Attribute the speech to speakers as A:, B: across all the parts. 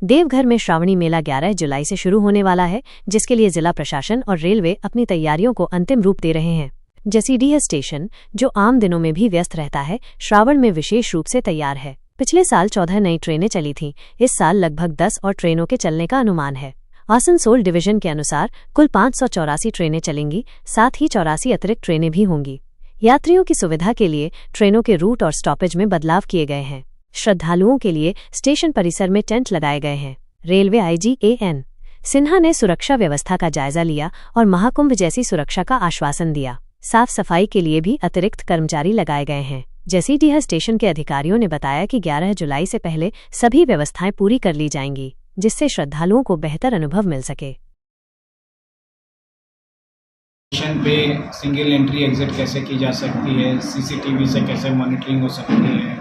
A: देवघर में श्रावणी मेला 11 जुलाई से शुरू होने वाला है, जिसके लिए जिला प्रशासन और रेलवे अपनी तैयारियों को अंतिम रूप दे रहे हैं। जसीडीह स्टेशन, जो आम दिनों में भी व्यस्त रहता है, श्रावण में विशेष रूप से तैयार है। पिछले साल 14 नई ट्रेनें चली थीं, इस साल लगभग 10 और ट्रेनों के चलने का अनुमान है। आसनसोल डिवीजन के अनुसार कुल 584 ट्रेनें चलेंगी, साथ ही 84 अतिरिक्त ट्रेनें भी होंगी। यात्रियों की सुविधा के लिए ट्रेनों के रूट और स्टॉपेज में बदलाव किए गए हैं। श्रद्धालुओं के लिए स्टेशन परिसर में टेंट लगाए गए हैं। रेलवे आईजी एन सिन्हा ने सुरक्षा व्यवस्था का जायजा लिया और महाकुंभ जैसी सुरक्षा का आश्वासन दिया। साफ सफाई के लिए भी अतिरिक्त कर्मचारी लगाए गए हैं। जसीडीह स्टेशन के अधिकारियों ने बताया कि 11 जुलाई से पहले सभी व्यवस्थाएं पूरी कर ली जाएंगी, जिससे श्रद्धालुओं को बेहतर अनुभव मिल सके।
B: स्टेशन पे सिंगल एंट्री एग्जिट कैसे की जा सकती है, सीसीटीवी से कैसे मॉनिटरिंग हो सकती है,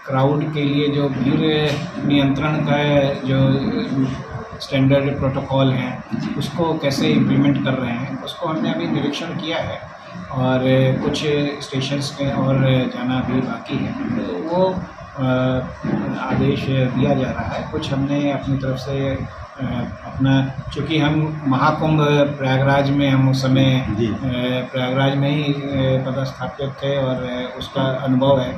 B: क्राउड के लिए जो भीड़ नियंत्रण का जो स्टैंडर्ड प्रोटोकॉल है उसको कैसे इम्प्लीमेंट कर रहे हैं, उसको हमने अभी निरीक्षण किया है और कुछ स्टेशंस में और जाना भी बाकी है, तो वो आदेश दिया जा रहा है। कुछ हमने अपनी तरफ से अपना, चूँकि हम महाकुंभ प्रयागराज में हम उस समय प्रयागराज में ही पदस्थापित थे और उसका अनुभव है,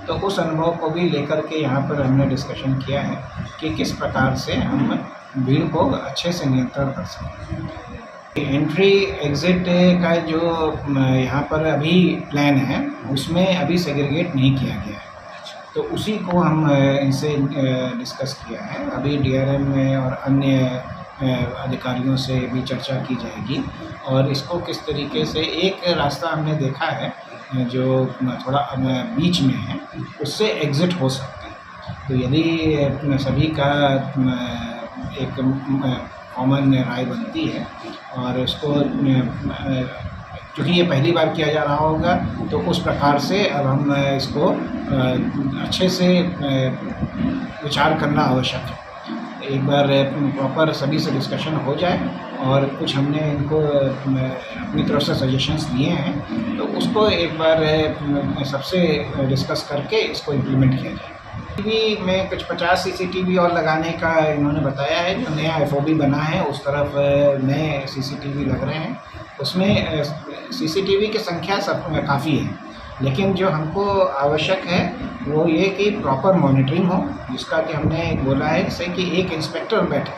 B: तो उस अनुभव को भी लेकर के यहाँ पर हमने डिस्कशन किया है कि किस प्रकार से हम भीड़ को अच्छे से नियंत्रण कर सकें। एंट्री एग्ज़िट का जो यहाँ पर अभी प्लान है उसमें अभी सेग्रीगेट नहीं किया गया है, तो उसी को हम इनसे डिस्कस किया है। अभी डीआरएम में और अन्य अधिकारियों से भी चर्चा की जाएगी और इसको किस तरीके से, एक रास्ता हमने देखा है जो थोड़ा बीच में है, उससे एग्ज़िट हो सकता है। तो यदि सभी का एक कॉमन राय बनती है और उसको, क्योंकि ये पहली बार किया जा रहा होगा, तो उस प्रकार से अब हम इसको अच्छे से विचार करना आवश्यक है। एक बार प्रॉपर सभी से डिस्कशन हो जाए और कुछ हमने इनको अपनी तरफ से सजेशंस दिए हैं, तो उसको एक बार सबसे डिस्कस करके इसको इम्प्लीमेंट किया जाए। टीवी में कुछ 50 सीसीटीवी और लगाने का इन्होंने बताया है। जो नया एफओबी बना है उस तरफ नए सीसीटीवी लग रहे हैं। उसमें सीसीटीवी की संख्या सब काफ़ी है, लेकिन जो हमको आवश्यक है वो ये कि प्रॉपर मॉनिटरिंग हो, जिसका कि हमने बोला है जैसे कि एक इंस्पेक्टर बैठे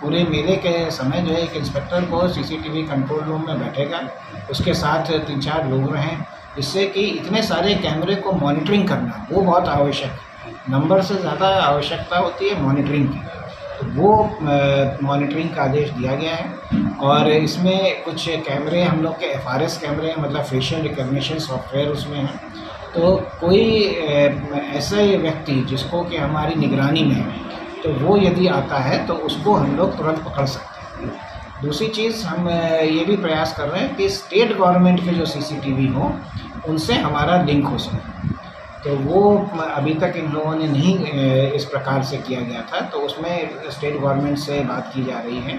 B: पूरे मेले के समय, जो है एक इंस्पेक्टर को सीसीटीवी कंट्रोल रूम में बैठेगा, उसके साथ 3-4 लोग रहें, जिससे कि इतने सारे कैमरे को मॉनिटरिंग करना वो बहुत आवश्यक है। नंबर से ज़्यादा आवश्यकता होती है मॉनिटरिंग की, तो वो मॉनिटरिंग का आदेश दिया गया है। और इसमें कुछ कैमरे हम लोग के एफआरएस कैमरे, मतलब फेशियल रिकग्निशन सॉफ्टवेयर उसमें है, तो कोई ऐसे व्यक्ति जिसको कि हमारी निगरानी में है, तो वो यदि आता है तो उसको हम लोग तुरंत पकड़ सकते हैं। दूसरी चीज़, हम ये भी प्रयास कर रहे हैं कि स्टेट गवर्नमेंट के जो सीसीटीवी हों उनसे हमारा लिंक हो सके, तो वो अभी तक इन लोगों ने नहीं इस प्रकार से किया गया था, तो उसमें स्टेट गवर्नमेंट से बात की जा रही है।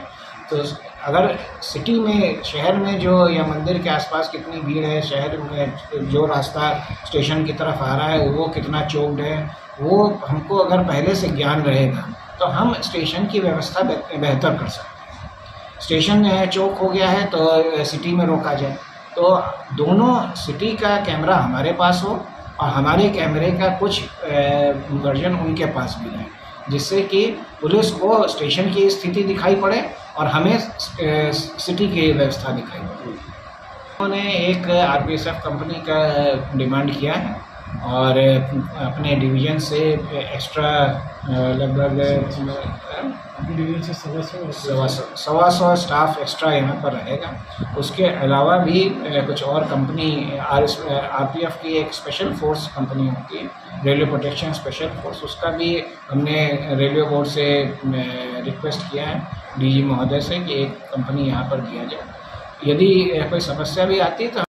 B: तो अगर सिटी में, शहर में जो, या मंदिर के आसपास कितनी भीड़ है, शहर में जो रास्ता स्टेशन की तरफ आ रहा है वो कितना चोक्ड है, वो हमको अगर पहले से ज्ञान रहेगा तो हम स्टेशन की व्यवस्था बेहतर कर सकते हैं। स्टेशन चौक हो गया है तो सिटी में रोका जाए, तो दोनों सिटी का कैमरा हमारे पास हो और हमारे कैमरे का कुछ वर्जन उनके पास भी रहे, जिससे कि पुलिस को स्टेशन की स्थिति दिखाई पड़े और हमें सिटी की व्यवस्था दिखाई पड़े। उन्होंने एक आरपीएसएफ कंपनी का डिमांड किया है और अपने डिवीज़न से एक्स्ट्रा लगभग डिवीज़न से 125 स्टाफ एक्स्ट्रा यहाँ पर रहेगा। उसके अलावा भी कुछ और कंपनी, आरपीएफ की एक स्पेशल फोर्स कंपनी होती है, रेलवे प्रोटेक्शन स्पेशल फोर्स, उसका भी हमने रेलवे बोर्ड से रिक्वेस्ट किया है डीजी महोदय से कि एक कंपनी यहाँ पर दिया जाए। यदि कोई समस्या भी आती है तो